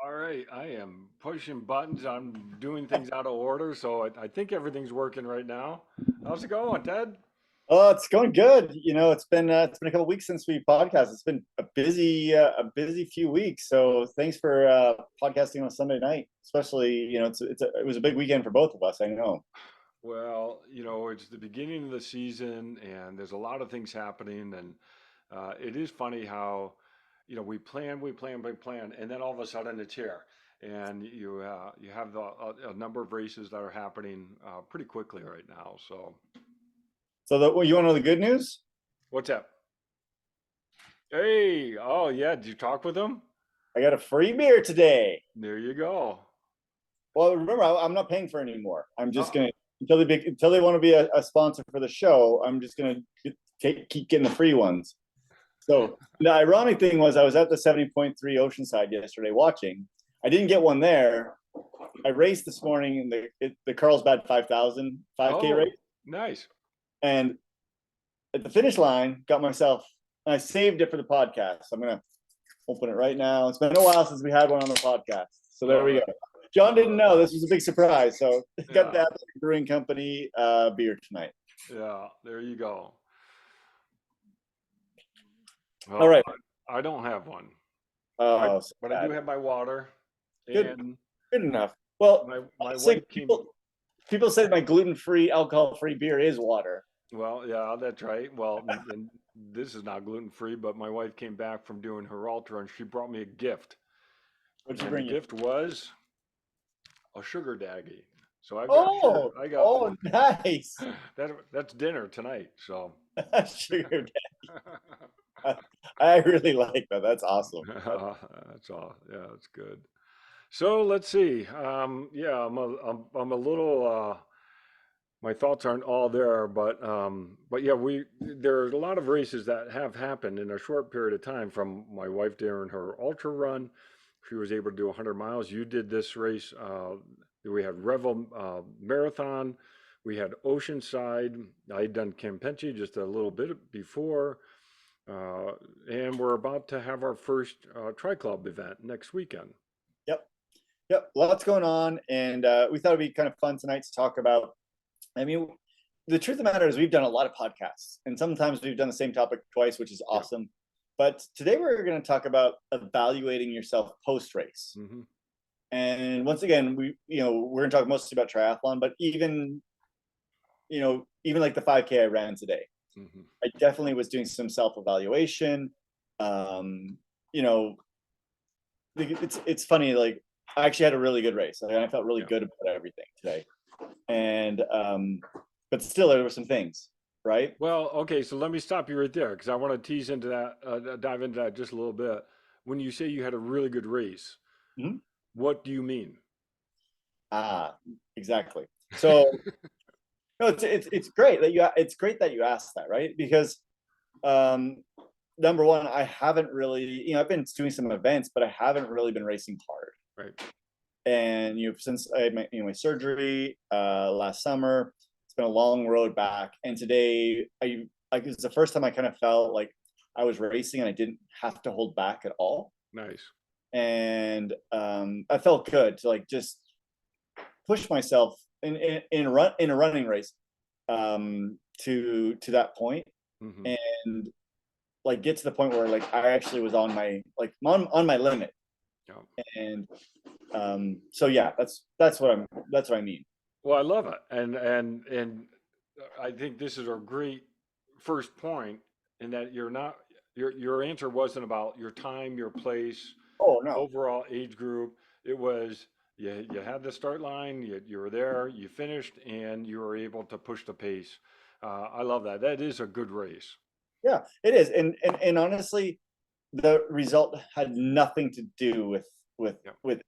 All right, I am pushing buttons. I'm doing things out of order, so I think everything's working right now. How's it going, Ted? Oh, it's going good. It's been a couple weeks since we podcast. It's been a busy few weeks. So thanks for podcasting on Sunday night. Especially, it was a big weekend for both of us. I know. Well, it's the beginning of the season, and there's a lot of things happening, and it is funny how, we plan, and then all of a sudden it's here, and you have a number of races that are happening pretty quickly right now. So, Well, you want to know the good news? what's up? Hey, oh yeah, did you talk with them? I got a free beer today. There you go. Well, remember, I'm not paying for it anymore. I'm just Oh, gonna until they want to be a sponsor for the show. I'm just gonna keep getting the free ones. So the ironic thing was, I was at the 70.3 Oceanside yesterday watching. I didn't get one there. I raced this morning in the Carlsbad 5,000 5K oh, race, nice. and at the finish line, got myself. And I saved it for the podcast. I'm gonna open it right now. It's been a while since we had one on the podcast, so there All we go. right. John didn't Uh, know this was a big surprise, so got yeah, the Brewing Company beer tonight. yeah, there you go. All Well, right. I don't have one. I Oh, so but I do bad. have my water, Good, and good enough. Well, my honestly, wife came. people say my gluten-free, alcohol-free beer is water. Well, yeah, that's right. Well, and this is not gluten free, but my wife came back from doing her ultra, and she brought me a gift, What'd you and the bring you? gift was a sugar daggy. So I've got sugar. Oh, I got oh, nice. that's dinner tonight. So. Sugar daddy. I really like that. That's awesome. That's all. Yeah, that's good. So let's see. Yeah, I'm a little. My thoughts aren't all there, but yeah, there are a lot of races that have happened in a short period of time. From my wife during her ultra run, she was able to do 100 miles. You did this race. We had Revel Marathon. We had Oceanside. I had done Campeche just a little bit before. Uh, and we're about to have our first Tri Club event next weekend. Yep, yep. Lots going on, and we thought it'd be kind of fun tonight to talk about. I mean, the truth of the matter is, we've done a lot of podcasts, and sometimes we've done the same topic twice, which is Yeah. awesome. But today we're going to talk about evaluating yourself post race. Hmm. And once again, we're going to talk mostly about triathlon, but even like the 5K I ran today, Hmm. I definitely was doing some self evaluation. Um, you know, it's funny. Like, I actually had a really good race. Like, I felt really Yeah. good about everything today. And but still, there were some things, right? Well, okay, so let me stop you right there because I want to tease into that, dive into that just a little bit. When you say you had a really good race, Mhm. what do you mean? Ah, exactly. So no, it's great that you asked that, right? Because um, number one, I haven't really, I've been doing some events, but I haven't really been racing hard. Right. And since I had my surgery last summer, it's been a long road back. And today, it's the first time I kind of felt like I was racing and I didn't have to hold back at all. Nice. And I felt good to like just push myself in a running race to that point, Hmm. and like get to the point where like I actually was on my limit. Yeah. And so yeah, that's what I mean. Well, I love it, and I think this is a great first point in that you're not your answer wasn't about your time, your place, Oh no. overall age group. It was you had the start line, you were there, you finished, and you were able to push the pace. I love that. That is a good race. Yeah, it is. And honestly, the result had nothing to do with Yeah. with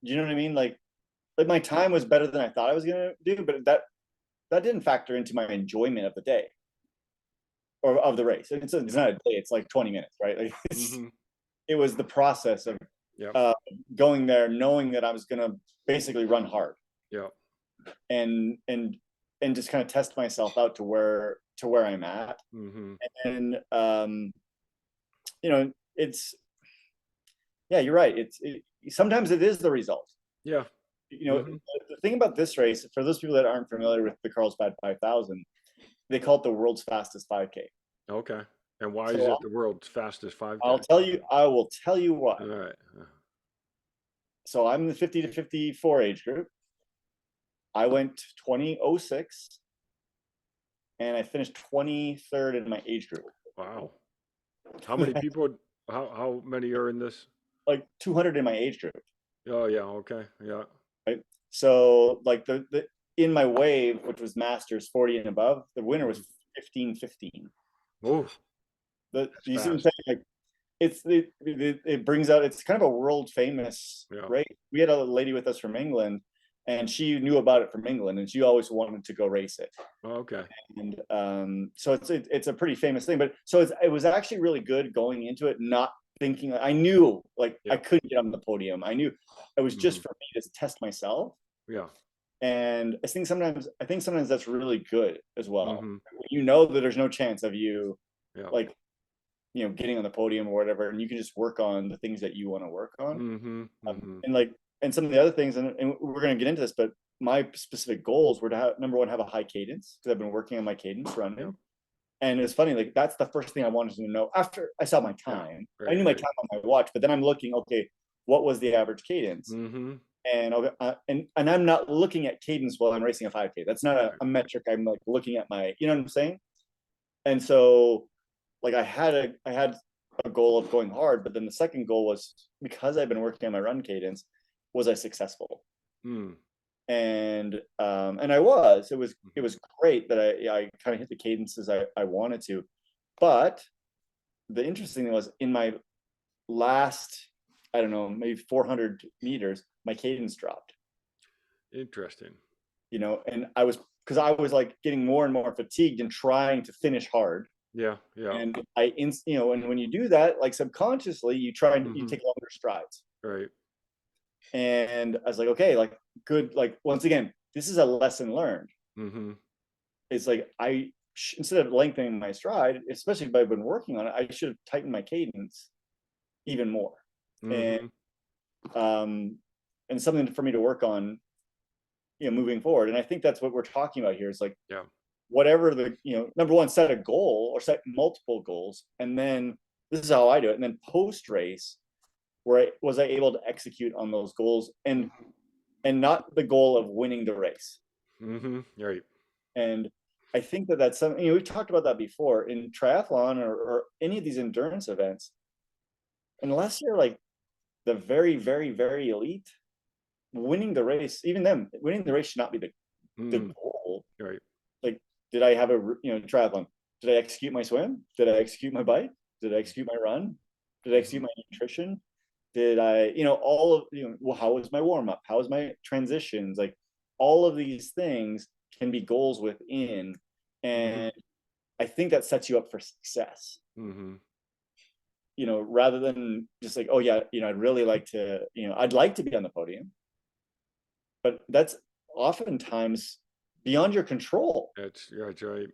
you know what I mean? Like my time was better than I thought I was gonna do, but that didn't factor into my enjoyment of the day or of the race. It's Yeah. not a day, it's like 20 minutes, right? Like Hmm. it was the process of Yeah. uh, going there knowing that I was gonna basically run hard Yeah. and and and just kind of test myself out to where I'm at. Hmm. And you know, it's Yeah, you're right. Sometimes it is the result. Yeah. Hmm. The thing about this race, for those people that aren't familiar with the Carlsbad 5000, they call it the world's fastest 5K. Okay. And why is So it the world's fastest 5K? I will tell you why. All right. So I'm the 50 to 54 age group. I went 2006 and I finished 23rd in my age group. Wow. How many people, how many are in this? Like 200 in my age group, Oh, yeah. Okay. Yeah. right? So like the in my wave, which was masters 40 and above, the winner was Mhm. 15:15. Oh, The that's you see what I'm fast. saying? Like it brings out, it's kind of a world famous, Yeah. right? We had a lady with us from England and she knew about it from England and she always wanted to go race it. Oh, okay. And so it's a pretty famous thing. But so it was actually really good going into it, not thinking. I knew like I Yeah. couldn't get on the podium. I knew it was Hmm. just for me to test myself. Yeah. And I think sometimes that's really good as well. Hmm. When you know that there's no chance of you Yeah. like getting on the podium or whatever, and you can just work on the things that you want to work on. Hmm. Hmm. And like and some of the other things, and we're going to get into this, but my specific goals were to have, number one, have a high cadence because I've been working on my cadence Yeah. running. And it's funny, like that's the first thing I wanted to know after I saw my Yeah. time. I Right. knew my Right. time on my watch, but then I'm looking, okay, what was the average cadence? Hmm. And and I'm not looking at cadence while I'm racing a 5K. That's not Right. a metric. I'm like looking at my, you know what I'm saying? And so like I had a goal of going hard, but then the second goal was, because I've been working on my run cadence, was I successful? Mm. And I was. It Hmm. was great that I kind of hit the cadences I wanted to. But the interesting thing was, in my last, I don't know, maybe 400 meters, my cadence dropped. Interesting. And because I was like getting more and more fatigued and trying to finish hard. Yeah. Yeah. And and when you do that, like subconsciously, you Hmm. take longer strides. Right. And I was like, okay, like good, like once again, this is a lesson learned. Hmm. It's like instead of lengthening my stride, especially if I've been working on it, I should have tightened my cadence even more. And Hmm. um, and something for me to work on, moving forward. And I think that's what we're talking about here. Is like Yeah. whatever number one, set a goal or set multiple goals, and then this is how I do it. And then post race, was I able to execute on those goals, and not the goal of winning the race. Hmm. Right. And I think that's something, we've talked about that before in triathlon or any of these endurance events. Unless you're like the very, very, very elite, winning the race, even them, winning the race should not be the Mm. goal. Right. Like, did I have a triathlon? Did I execute my swim? Did I execute my bike? Did I execute my run? Did I execute Hmm. my nutrition? Did I, all of, well, how was my warm up? How was my transitions? Like, all of these things can be goals within. Hmm. And I think that sets you up for success, Hmm. rather than just like, oh yeah, I'd really like to, I'd like to be on the podium, but that's oftentimes beyond your control, That's right.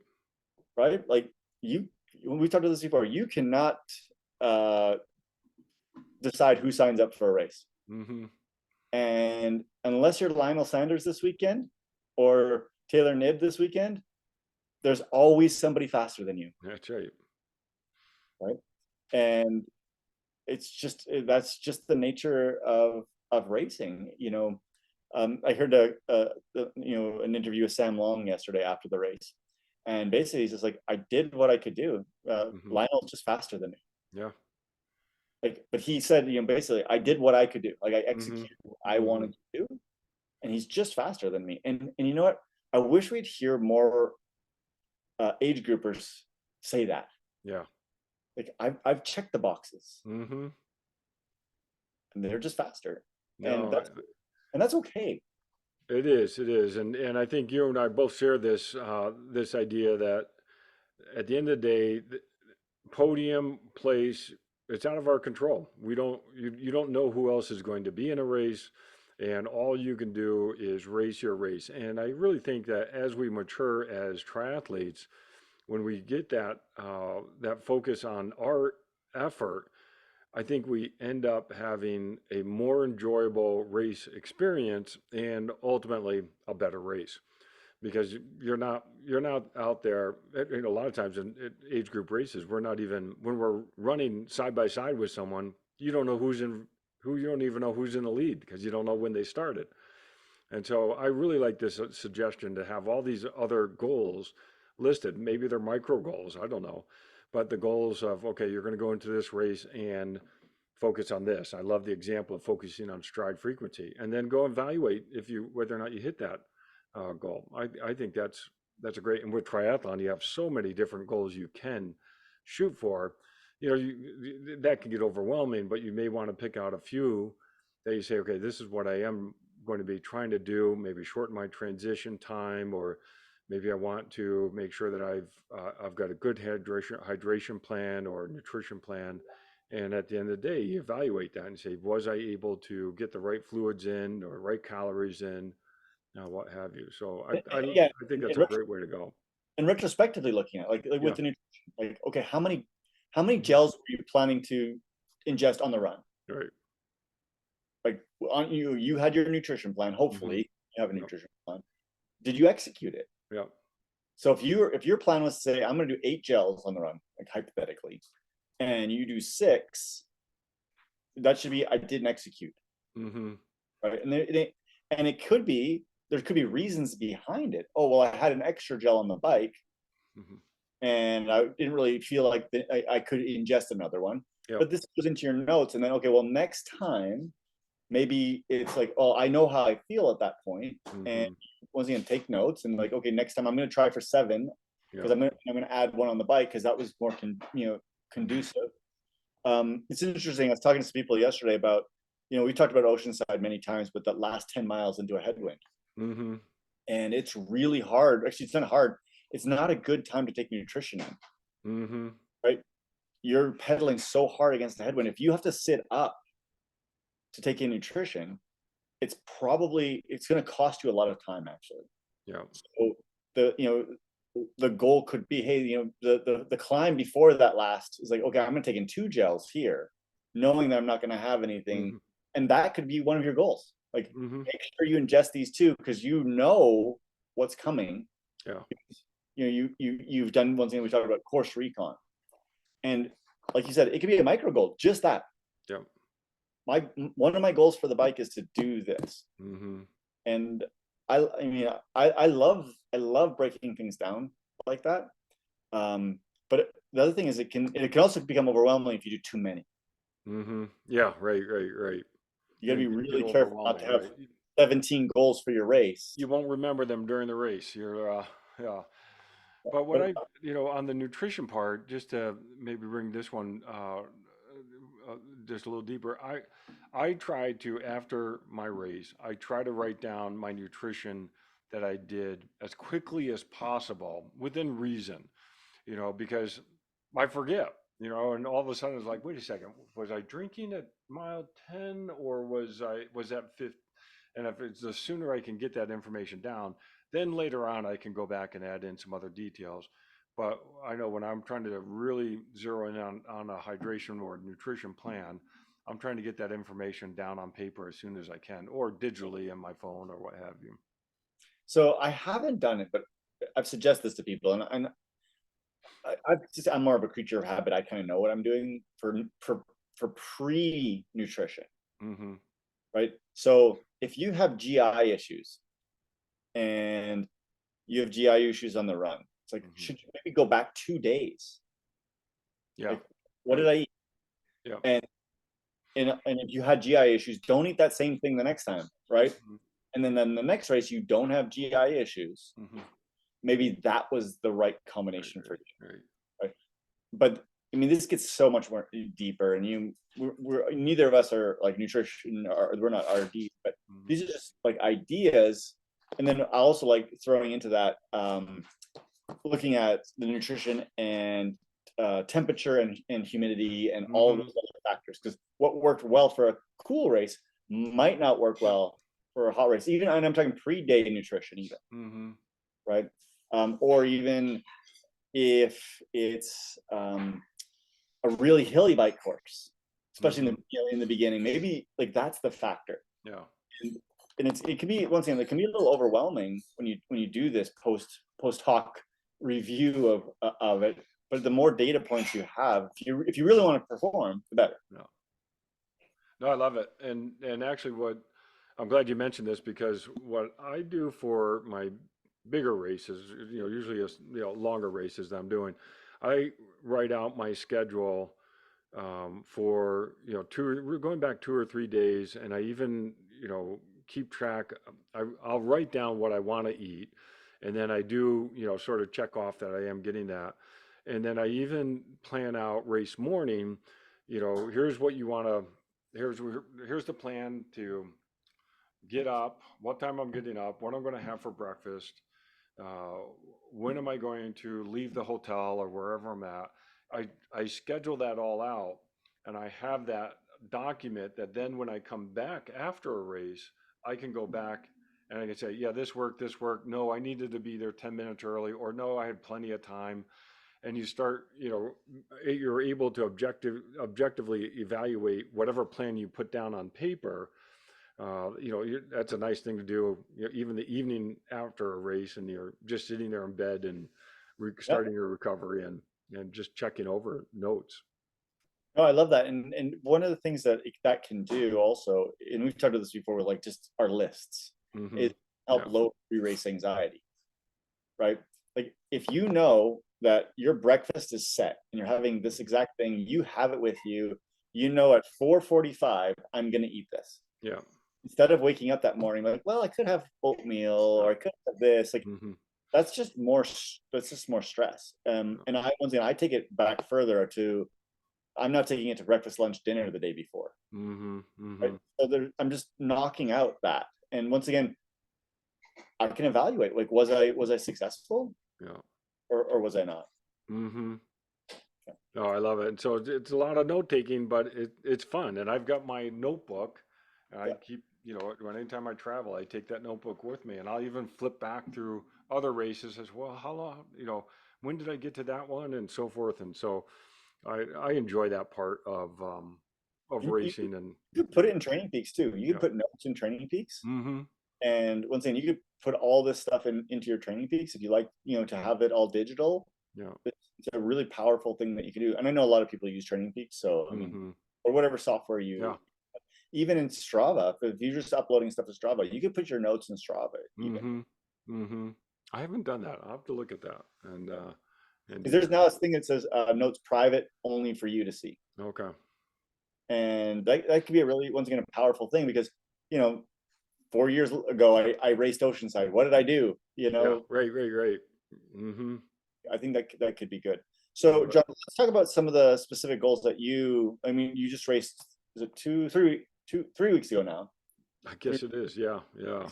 right? Like you, when we talked about this before, you cannot uh, decide who signs up for a race. Hmm. And unless you're Lionel Sanders this weekend or Taylor Knibb this weekend, there's always somebody faster than you, That's right. right? And that's just the nature of racing. I heard an interview with Sam Long yesterday after the race, and basically he's just like, I did what I could do. Hmm. Lionel's just faster than me. Yeah. Like, but he said, basically, I did what I could do. Like, I Hmm. executed what I Hmm. wanted to do, and he's just faster than me. And you know what? I wish we'd hear more age groupers say that. Yeah. Like, I've checked the boxes, Hmm. and they're just faster, and No, that's okay. it is. It is. And I think you and I both share this idea that at the end of the day, the podium place, it's out of our control. You don't know who else is going to be in a race, and all you can do is race your race. And I really think that as we mature as triathletes, when we get that focus on our effort, I think we end up having a more enjoyable race experience and ultimately a better race because you're not out there. A lot of times in age group races, we're not even when we're running side by side with someone. You don't know who you don't even know who's in the lead because you don't know when they started. And so I really like this suggestion to have all these other goals listed. Maybe they're micro goals, I don't know. But the goals of, okay, you're going to go into this race and focus on this. I love the example of focusing on stride frequency and then go evaluate if you whether or not you hit that goal. I think that's a great, and with triathlon, you have so many different goals you can shoot for. That can get overwhelming, but you may want to pick out a few that you say, okay, this is what I am going to be trying to do, maybe shorten my transition time, or maybe I want to make sure that I've got a good hydration plan or nutrition plan. And at the end of the day, you evaluate that and say, was I able to get the right fluids in or right calories in, what have you. So Yeah, I think that's and, a great way to go. and retrospectively looking at like Yeah. with the nutrition, like okay, how many Mhm. gels were you planning to ingest on the run? Right. Like on you had your nutrition plan. Hmm. Hopefully, you have a Yep. nutrition plan. Did you execute it? Yep. So if your plan was to say I'm going to do 8 gels on the run, like hypothetically, and you do 6, that should be I didn't execute, Hmm. right? And it could be there could be reasons behind it. Oh well, I had an extra gel on the bike, Hmm. and I didn't really feel like I could ingest another one. Yep. But this goes into your notes, and then okay, well next time maybe it's like, oh, I know how I feel at that point, and Hmm. was going to take notes and like, okay, next time I'm going to try for 7 because Yep. I'm going to add one on the bike because that was more Hmm. conducive. It's interesting. I was talking to some people yesterday about, we talked about Oceanside many times, but that last 10 miles into a headwind, Hmm. and it's really hard. Actually, it's not hard. It's not a good time to take nutrition in, Hmm. right? You're pedaling so hard against the headwind. If you have to sit up to take in nutrition, it's going to cost you a lot of time actually. Yep. So the goal could be, hey, the climb before that last is like, okay, I'm going to take in 2 gels here, knowing that I'm not going to have anything, Hmm. and that could be one of your goals. Like, Hmm. make sure you ingest these 2 because you know what's coming. Yeah. You've done one thing we talked about, course recon, and like you said, it could be a micro goal, just that. Yep. My One of my goals for the bike is to do this, Hmm. and I mean I love breaking things down like that. But the other thing is it can also become overwhelming if you do too many. Hmm. Yeah. Right. Right. Right. You got to And be it can get really careful not to overwhelming, have right? 17 goals for your race. You won't remember them during the race. Yeah. But what But on the nutrition part, just to maybe bring this one just a little deeper, I try to, after my race, I try to write down my nutrition that I did as quickly as possible within reason, because I forget, and all of a sudden it's like, wait a second, was I drinking at mile 10 or was that fifth? And if it's the sooner I can get that information down, then later on I can go back and add in some other details. But I know when I'm trying to really zero in on a hydration or nutrition plan, I'm trying to get that information down on paper as soon as I can, or digitally in my phone or what have you. so I haven't done it, but I've suggested this to people, and I'm more of a creature of habit. I kind of know what I'm doing for pre nutrition, Mm-hmm. right? So if you have GI issues and you have GI issues on the run, it's like, Mm-hmm. should you maybe go back 2 days? Yeah. Like, what did Right. I eat? Yeah. And and if you had GI issues, don't eat that same thing the next time, right? Mm-hmm. And then the next race you don't have GI issues. Mm-hmm. Maybe that was the right Right. combination for Right. you, Right. right? But I mean, this gets so much more deeper, and we're neither of us are like nutrition, or we're not RD, but Mm-hmm. these are just like ideas. And then I also like throwing into that, looking at the nutrition and temperature and humidity and all of Mm-hmm. those other factors. Because what worked well for a cool race might not work Yep. well for a hot race. Even, and I'm talking pre-day nutrition, even, Mm-hmm. right? Or even if it's a really hilly bike course, especially in Hmm. the in the beginning. Maybe like that's the factor. Yeah. And, it can be once again, it can be a little overwhelming when you do this post hoc review of it. But the more data points you have, if you really want to perform, the better. Yeah. No, I love it. And actually what I'm glad you mentioned this because what I do for my bigger races, usually longer races that I'm doing, I write out my schedule for we're going back 2 or 3 days, and I even keep track. I'll write down what I want to eat, and then I do sort of check off that I am getting that, and then I even plan out race morning. Here's what you want to. Here's the plan to get up, what time I'm getting up, what I'm going to have for breakfast, uh, when am I going to leave the hotel or wherever I'm at. I schedule that all out, and I have that document that then when I come back after a race, I can go back and I can say, yeah, this worked, this worked. No, I needed to be there 10 minutes early, or no, I had plenty of time. And you start, you're able to objectively evaluate whatever plan you put down on paper. That's a nice thing to do, even the evening after a race, and you're just sitting there in bed and Yeah. starting your recovery and just checking over notes. No, I love that. And one of the things that can do also, and we've talked about this before, with like just our lists, Hmm. is help Yeah. lower pre-race anxiety, right? Like if you know that your breakfast is set and you're having this exact thing, you have it with you, you know at 4:45, I'm gonna eat this. Yeah. Instead of waking up that morning like, well, I could have oatmeal Yeah. or I could have this, like Hmm. that's just more stress. And I once again I take it back further to I'm not taking it to breakfast, lunch, dinner the day before. Hmm. Right. Hmm. So I'm just knocking out that. And once again, I can evaluate like was I successful Yeah. or was I not? Hmm. Oh, I love it. And so it's a lot of note taking, but it's fun. And I've got my notebook. And I Yeah. keep, anytime I travel, I take that notebook with me, and I'll even flip back through other races as well. How long, when did I get to that one, and so forth. And so I enjoy that part of And racing, and you could put it in training peaks too. You could yeah. put notes in training peaks. Hmm. And once again, you could put all this stuff into your training peaks if you like, to have it all digital. Yeah. It's a really powerful thing that you can do. And I know a lot of people use training peaks. So I mean, Hmm. or whatever software Yeah. even in Strava, if you're just uploading stuff to Strava, you could put your notes in Strava even. Hmm. Hmm. I haven't done that. I'll have to look at that and Because do there's that. now this thing that says notes private only for you to see. Okay. And that could be a really, once again, a powerful thing because, you know, 4 years ago, I raced Oceanside. What did I do? Yeah. Right. Right. Right. Hmm. I think that could be good. I So, love it. John, let's talk about some of the specific goals that I mean, you just raced, is it 3 weeks ago now? I Three, guess it is. Yeah. Yeah.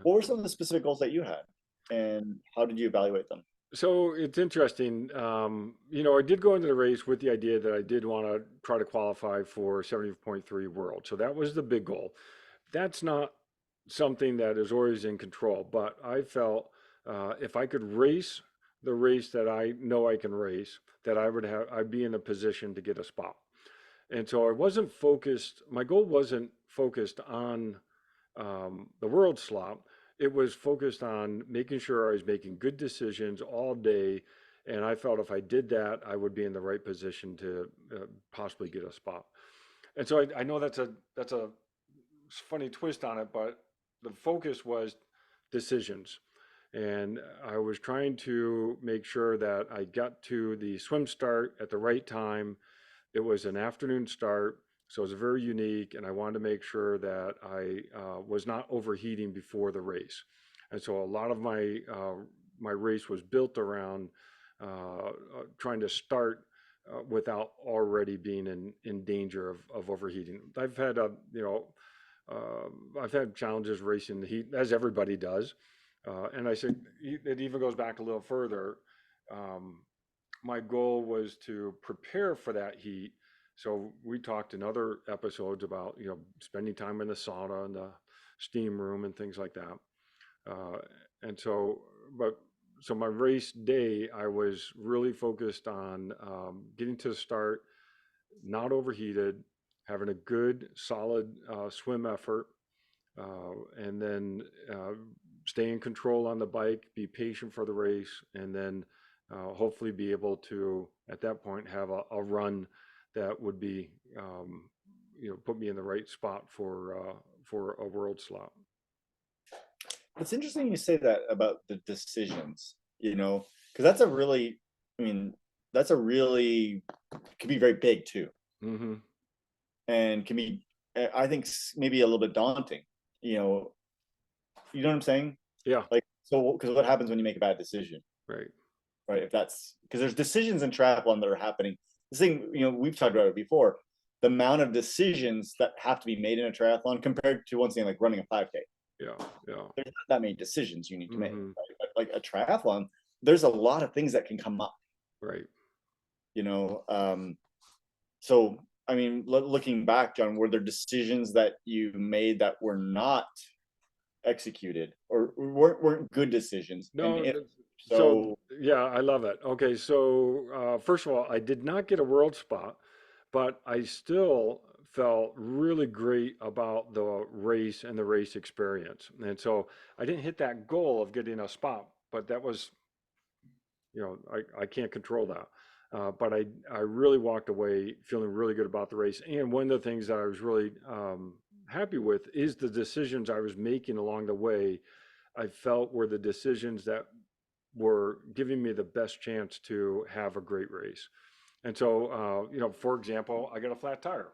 what were some of the specific goals that you had and how did you evaluate them? So it's interesting. I did go into the race with the idea that I did want to try to qualify for 70.3 world. So that was the big goal. That's not something that is always in control, but I felt if I could race the race that I know I can race, that I'd be in a position to get a spot. And so I wasn't focused, my goal wasn't focused on the world slot. It was focused on making sure I was making good decisions all day. And I felt if I did that, I would be in the right position to possibly get a spot. And so I know that's a funny twist on it, but the focus was decisions. And I was trying to make sure that I got to the swim start at the right time. It was an afternoon start, so it was very unique, and I wanted to make sure that I was not overheating before the race. And so a lot of my race was built around trying to start without already being in danger of overheating. I've had challenges racing the heat, as everybody does. And I said it even goes back a little further. Um, my goal was to prepare for that heat. So we talked in other episodes about spending time in the sauna and the steam room and things like that. Uh, and so, but so my race day, I was really focused on getting to the start, not overheated, having a good, solid swim effort, and then stay in control on the bike, be patient for the race, and then hopefully be able to, at that point, have a run that would be, put me in the right spot for a world slot. It's interesting you say that about the decisions, because that's a really, I mean, that's a really, could be very big too, Hmm. and can be, I think, maybe a little bit daunting. You know what I'm saying? Yeah, Like, so, because what happens when you make a bad decision, right. right? If that's because there's decisions in triathlon that are happening. This thing, we've talked about it before. The amount of decisions that have to be made in a triathlon compared to one thing like running a 5K. Yeah, yeah. There's not that many decisions you need to make. Hmm. Right? But like a triathlon, there's a lot of things that can come up. Right. You know, so I mean, looking back, John, were there decisions that you made that were not executed or weren't good decisions? And No, if so so, yeah, I love it. Okay, so first of all, I did not get a world spot, but I still felt really great about the race and the race experience. And so I didn't hit that goal of getting a spot, but that was, I can't control that. But I really walked away feeling really good about the race. And one of the things that I was really happy with is the decisions I was making along the way. I felt were the decisions that were giving me the best chance to have a great race. And so, for example, I got a flat tire.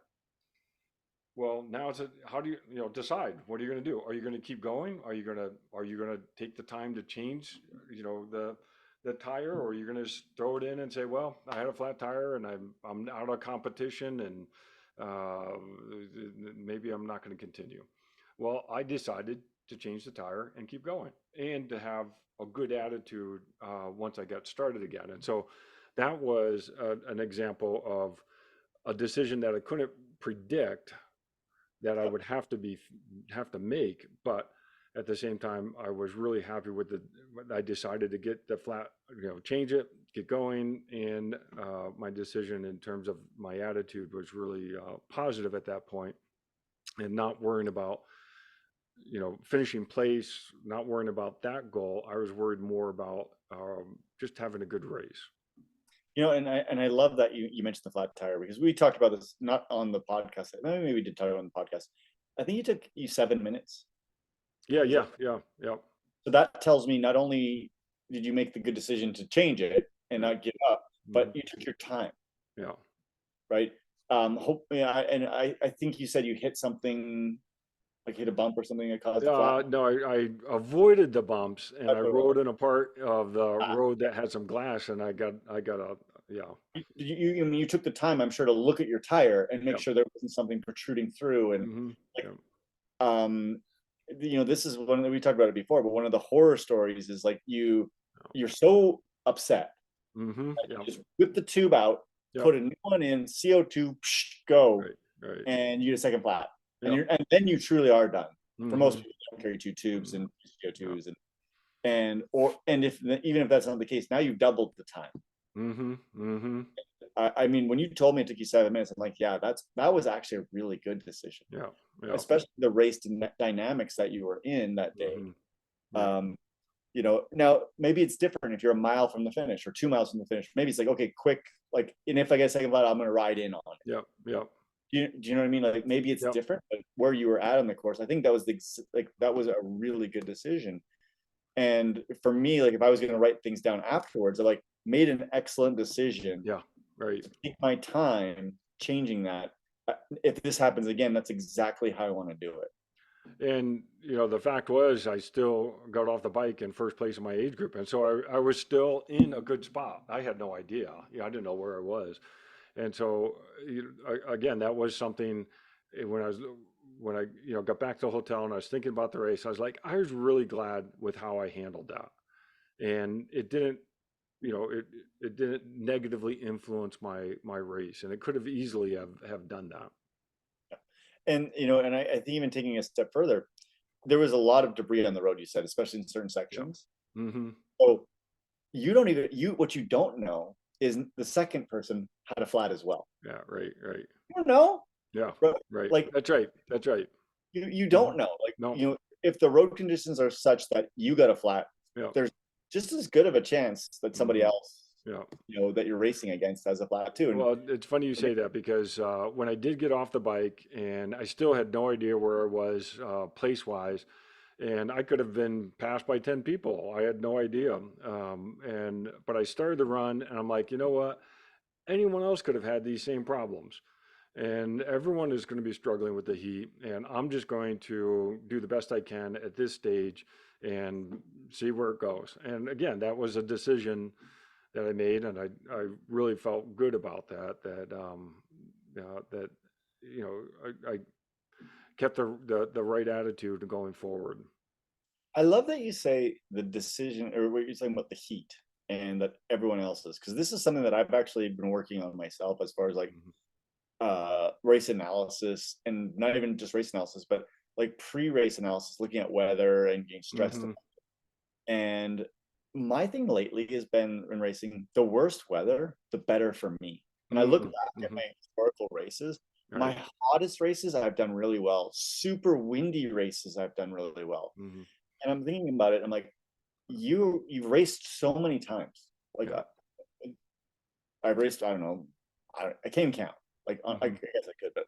Well, now it's how do you decide? What are you going to do? Are you going to keep going? Are you going to take the time to change, the tire, or are you going to just throw it in and say, well, I had a flat tire and I'm out of competition and uh, maybe I'm not going to continue. Well, I decided to change the tire and keep going and to have a good attitude once I got started again. And so that was an example of a decision that I couldn't predict that I would have to make, but at the same time, I was really happy with I decided to get the flat, change it, get going, and my decision in terms of my attitude was really positive at that point, and not worrying about finishing place, not worrying about that goal. I was worried more about just having a good race. and I love that you mentioned the flat tire because we talked about this not on the podcast. Maybe we did talk about it on the podcast. I think it took you 7 minutes. Yeah, Is yeah, that yeah, yeah, so? That tells me not only did you make the good decision to change it and right. not give up, Hmm. but you took your time, Yeah. right? Hope, yeah, and I think you said you hit something, like hit a bump or something that caused a flat. No, I avoided the bumps and That's I what it was. rode in a part of the Ah, road that had some glass and I got a, yeah, I mean, you took the time, I'm sure, to look at your tire and make yeah, sure there wasn't something protruding through. And mm-hmm, like, yeah, um, this is one that we talked about it before, but one of the horror stories is like you're so upset mm-hmm, that yeah, you just whip the tube out, yep, put a new one in, CO2, psh, go, right, right, and you get a second flat, yep, and then you truly are done. For most mm-hmm, people, they don't carry two tubes mm, and yeah, CO2s, and if even if that's not the case, now you've doubled the time. mm-hmm, mm-hmm, I mean, when you told me it took you 7 minutes, I'm like, yeah, that was actually a really good decision, yeah, yeah, especially the race dynamics that you were in that day. mm-hmm, right, Um, now maybe it's different if you're a mile from the finish or 2 miles from the finish. Maybe it's like, okay, quick, like, and if I get a second flat, I'm going to ride in on it. yep, yep, Do you know what I mean? Like maybe it's yep, different, but where you were at on the course, I think that was that was a really good decision. And for me, like if I was going to write things down afterwards, I like made an excellent decision yeah, right. to take my time changing that. If this happens again, that's exactly how I want to do it. And the fact was, I still got off the bike in first place in my age group, and so I was still in a good spot. I had no idea. I didn't know where I was, and so again, that was something when I got back to the hotel and I was thinking about the race. I was like, I was really glad with how I handled that, and it didn't. It didn't negatively influence my race, and it could have easily have done that. And I think even taking a step further, there was a lot of debris on the road, you said, especially in certain Yeah. sections. Mm-hmm. So you don't even what you don't know is the second person had a flat as well. Yeah. Right. Right. You don't know. Yeah. But Right. like That's right. That's right. you Hmm. don't know. Like, No. if the road conditions are such that you got a flat, Yeah. there's just as good of a chance that somebody Hmm. else, Yeah. that you're racing against has a flat too. And Well, it's funny you say that because when I did get off the bike and I still had no idea where I was place wise, and I could have been passed by 10 people. I had no idea. But I started the run and I'm like, you know what? Anyone else could have had these same problems. And everyone is going to be struggling with the heat. And I'm just going to do the best I can at this stage and see where it goes. And again, that was a decision that I made, and I really felt good about that. That I kept the right attitude going forward. I love that you say the decision, or what you're saying about the heat and that everyone else is, because this is something that I've actually been working on myself as far as like Hmm. race analysis, and not even just race analysis, but like pre-race analysis, looking at weather and getting stressed. Hmm. And my thing lately has been in racing, the worse weather, the better for me. And I look Hmm. back at Hmm. my historical races, Right. my hottest races I've done really well. Super windy races I've done really well. Hmm. And I'm thinking about it, I'm like, you've raced so many times. Like Yeah. I've raced, I don't know, I can't count. Like I Hmm. guess I could, but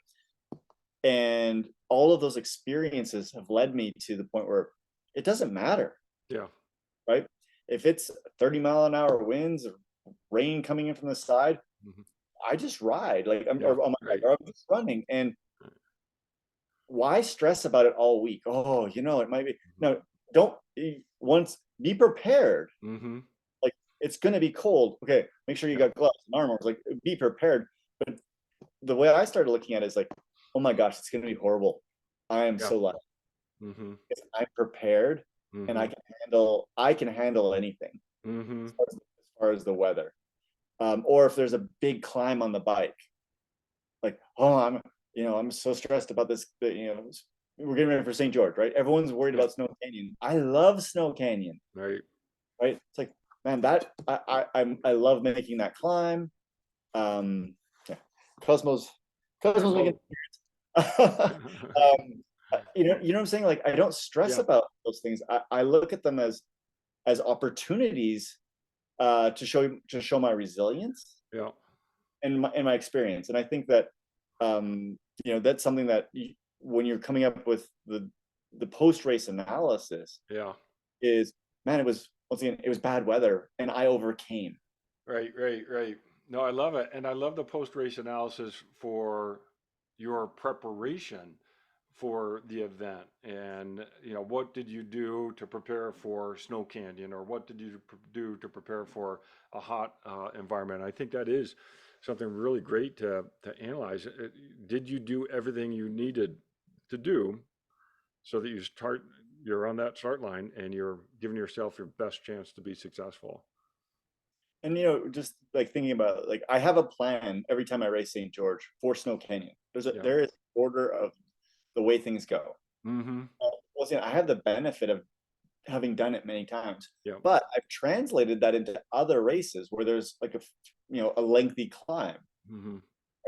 and all of those experiences have led me to the point where it doesn't matter, Yeah. right? If it's 30-mile-an-hour winds or rain coming in from the side, Hmm. I just ride like I'm Yeah. or on my bike, Right. or I'm just running. And why stress about it all week? Oh, it might be no. Don't once be prepared. Hmm. Like, it's gonna be cold. Okay, make sure you Yeah. got gloves and armor. Like, be prepared. But the way I started looking at it is like, oh my gosh, it's gonna be horrible. I am Yeah. so lucky. Hmm. I'm prepared, and Hmm. I can handle anything Hmm. as far as the weather. Or if there's a big climb on the bike, like, oh, I'm so stressed about this. We're getting ready for St. George, right? Everyone's worried Yeah. about Snow Canyon. I love Snow Canyon, Right. right? It's like, man, that I love making that climb. Um, yeah, Cosmos, Cosmos making. Well. You know what I'm saying? Like, I don't stress Yeah. about those things. I look at them as opportunities to show my resilience Yeah. and my experience. And I think that that's something that when you're coming up with the post race analysis Yeah. is, man, it was once again, it was bad weather and I overcame. Right, right, right. No, I love it. And I love the post-race analysis for your preparation for the event. And, what did you do to prepare for Snow Canyon, or what did you do to prepare for a hot environment? I think that is something really great to analyze. Did you do everything you needed to do so that you're on that start line and you're giving yourself your best chance to be successful? And just like thinking about it, like, I have a plan every time I race St. George for Snow Canyon. Yeah. There is order of the way things go. Mm-hmm. Well, I have the benefit of having done it many times, Yeah. but I've translated that into other races where there's like a lengthy climb. Mm-hmm.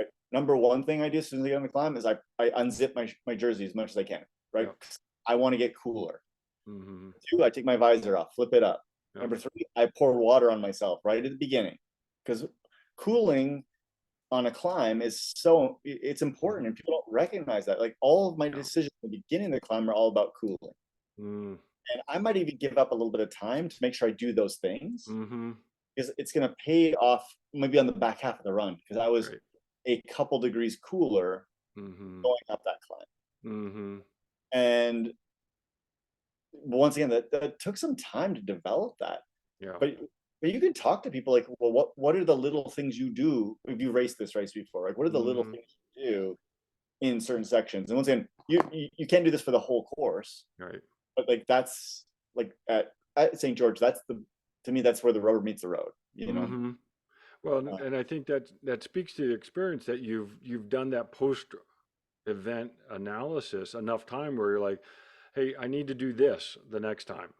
Right? Number one thing I do as soon as I get on the climb is I unzip my jersey as much as I can, right? Yeah. I want to get cooler. Mm-hmm. Two, I take my visor off, flip it up. Yeah. Number three, I pour water on myself right at the beginning, because cooling on a climb is it's important, Mm-hmm. and people don't recognize that. Like, all of my Yeah. decisions at the beginning of the climb are all about cooling. Mm. And I might even give up a little bit of time to make sure I do those things, Mm-hmm. because it's going to pay off maybe on the back half of the run, because I was Right. a couple degrees cooler Mm-hmm. going up that climb. Mm-hmm. And once again, that took some time to develop that. Yeah. But you can talk to people like, well, what are the little things you do if you raced this race before? Like, what are the little Mm-hmm. things you do in certain sections? And once again, you can't do this for the whole course, Right. but like, that's like at St. George, to me, that's where the rubber meets the road, you know? Mm-hmm. Well, Uh, and I think that speaks to the experience that you've done that post event analysis enough time where you're like, hey, I need to do this the next time.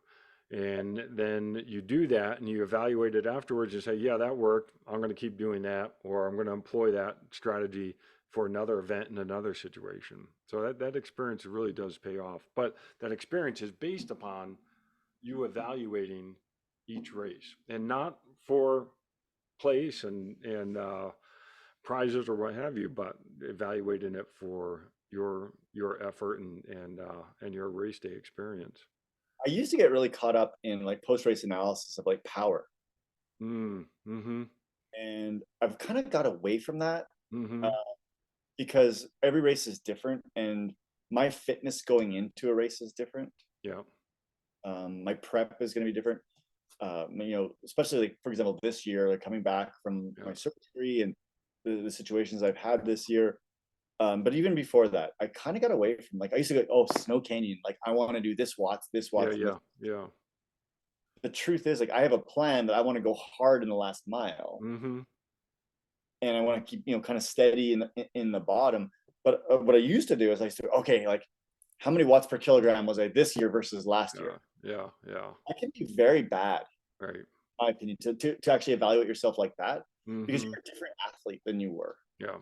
And then you do that and you evaluate it afterwards and say, yeah, that worked. I'm going to keep doing that, or I'm going to employ that strategy for another event in another situation. So that experience really does pay off. But that experience is based upon you evaluating each race and not for place and prizes or what have you, but evaluating it for your effort and your race day experience. I used to get really caught up in like post race analysis of like power, Mm-hmm. and I've kind of got away from that uh, Mm-hmm. because every race is different, and my fitness going into a race is different. Yeah. My prep is going to be different. Especially like for example, this year, like coming back from Yeah. my surgery and the situations I've had this year. But even before that, I kind of got away from like I used to go, oh, Snow Canyon, like I want to do this Yeah. watts, and this. Yeah. Yeah. The truth is, like I have a plan that I want to go hard in the last mile, Mm-hmm. and I want to keep kind of steady in the bottom. But what I used to do is I used to okay, like how many watts per kilogram was I this year versus last Yeah. year? Yeah. Yeah. That can be very bad, Right. in my opinion, to actually evaluate yourself like that because Mm-hmm. you're a different athlete than you were. Yeah.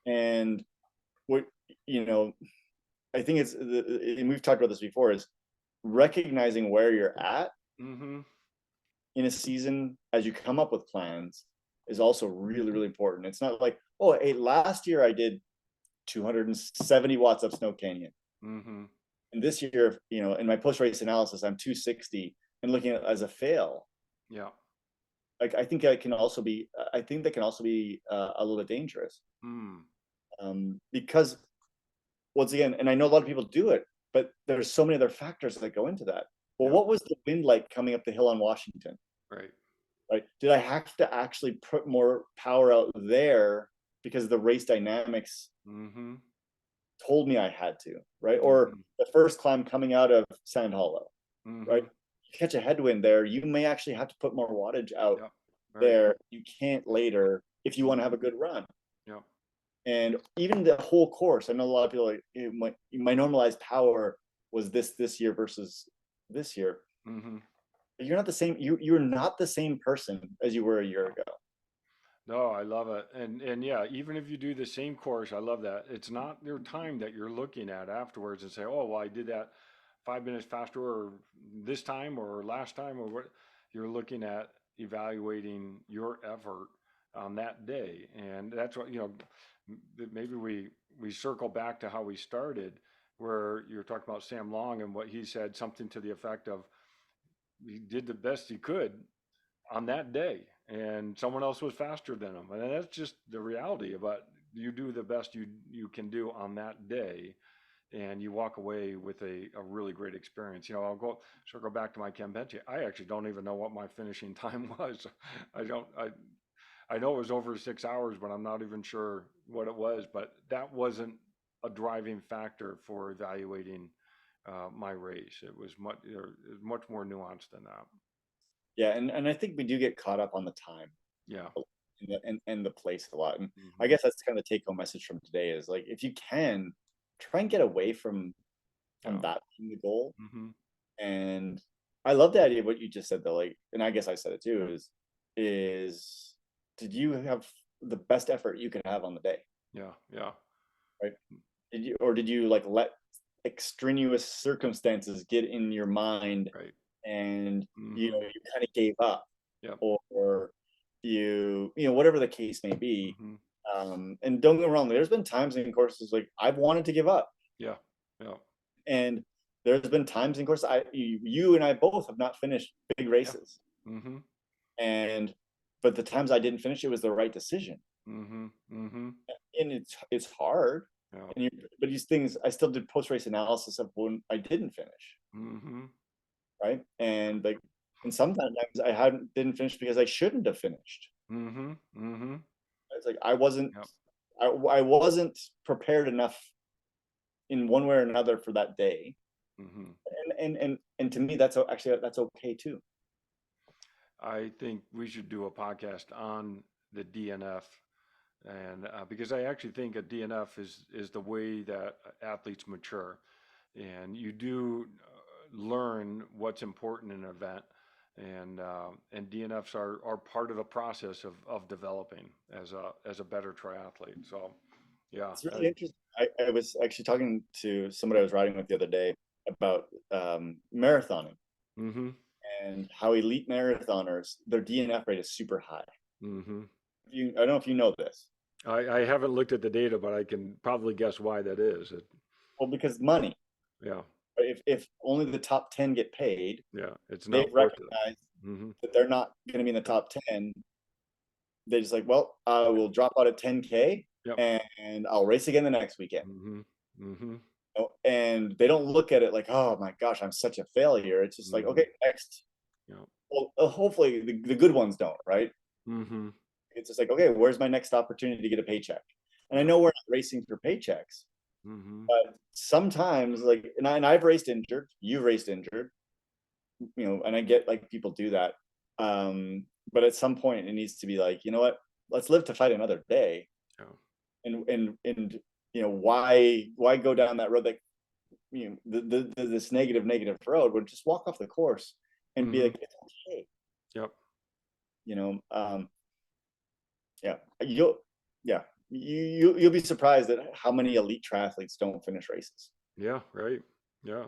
And what you know, I think and we've talked about this before, is recognizing where you're at Mm-hmm. in a season as you come up with plans is also really, really important. It's not like, oh, hey, last year I did 270 watts up Snow Canyon. Mm-hmm. And this year, in my post race analysis, I'm 260 and looking at it as a fail. Yeah. Like, I think that can also be a little bit dangerous Mm. because once again, and I know a lot of people do it, but there's so many other factors that go into that. Well, Yeah. what was the wind like coming up the hill on Washington? Right. Right? Did I have to actually put more power out there because the race dynamics Mm-hmm. told me I had to, right? Or Mm-hmm. the first climb coming out of Sand Hollow, right? Mm-hmm. You catch a headwind there, you may actually have to put more wattage out Yeah. Right. there. You can't later if you want to have a good run. Yeah. And even the whole course, I know a lot of people like my normalized power was this year versus this year. Mm-hmm. You're not the same. You're not the same person as you were a year Yeah. ago. No, I love it. And yeah, even if you do the same course, I love that. It's not your time that you're looking at afterwards and say, "Oh, well, I did that 5 minutes faster or this time or last time or what." You're looking at evaluating your effort on that day. And that's what, maybe we circle back to how we started where you're talking about Sam Long and what he said, something to the effect of he did the best he could on that day and someone else was faster than him, and that's just the reality about you do the best you can do on that day and you walk away with a really great experience. I'll go circle back to my Campeche. I actually don't even know what my finishing time was. I know it was over 6 hours, but I'm not even sure what it was, but that wasn't a driving factor for evaluating my race. It was much more nuanced than that. Yeah, and I think we do get caught up on the time Yeah. and the place a lot. And I Hmm. guess that's kind of the take home message from today is like if you can try and get away from Yeah. that being the goal. Hmm. And I love the idea of what you just said though, like, and I guess I said it too, is did you have the best effort you could have on the day? Yeah. Yeah. Right? Did you like let extraneous circumstances get in your mind Right. and Hmm. you kind of gave up, Yep. or whatever the case may be. Hmm. And don't get me wrong, there's been times in courses like I've wanted to give up, Yeah. Yeah. and there's been times in course you and I both have not finished big Yeah. races, Hmm. and but the times I didn't finish, it was the right decision, Hmm. Hmm. and it's hard. Yeah. But these things, I still did post race analysis of when I didn't finish, Hmm. right? And like, and sometimes I hadn't didn't finish because I shouldn't have finished. Hmm. Hmm. It's like I wasn't, Yep. I wasn't prepared enough in one way or another for that day, Hmm. and to me that's okay too. I think we should do a podcast on the DNF, and because I actually think a DNF is the way that athletes mature, and you do learn what's important in an event, and DNFs are part of the process of developing as a better triathlete. So Yeah. It's really interesting. I was actually talking to somebody I was riding with the other day about marathoning Mm-hmm. and how elite marathoners, their DNF rate is super high. Mm-hmm. I don't know if you know this. I haven't looked at the data, but I can probably guess why that is. Well, because money. Yeah. If only the top 10 get paid, Yeah. It's they've not worth it. recognized Mm-hmm. that they're not going to be in the top 10. They just like, well, I will drop out at 10K Yep. and I'll race again the next weekend. Mm-hmm. Mm-hmm. And they don't look at it like, oh my gosh, I'm such a failure. It's just like, Mm-hmm. okay, next. Yeah. Well, hopefully the good ones don't, right? Mm-hmm. It's just like, okay, where's my next opportunity to get a paycheck? And I Yeah. know we're not racing for paychecks, Mm-hmm. but sometimes like, and I've raced injured, you've raced injured, and I get like people do that. But at some point it needs to be like, you know what, let's live to fight another day. Yeah. And why go down that road, like, this negative road, would just walk off the course and be Mm-hmm. like, it's okay. Yep. you know yeah, you'll be surprised at how many elite triathletes don't finish races. Yeah. Right. Yeah.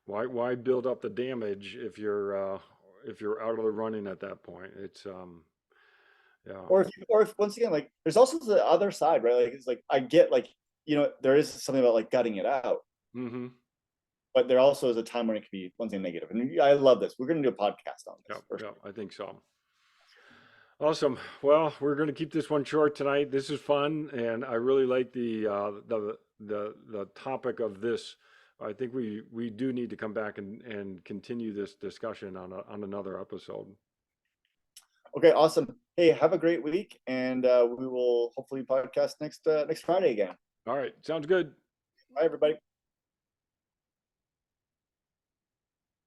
Why build up the damage if you're out of the running at that point? It's yeah. Or if once again, like, there's also the other side, right? Like, it's like, I get, like, there is something about like gutting it out, Mm-hmm. but there also is a time when it can be one thing negative. And I love this. We're going to do a podcast on Yeah. this for Yeah. sure. I think so. Awesome. Well, we're going to keep this one short tonight. This is fun, and I really like the topic of this. I think we do need to come back and continue this discussion on another episode. Okay, awesome. Hey, have a great week, and we will hopefully podcast next Friday again. All right. Sounds good. Bye, everybody.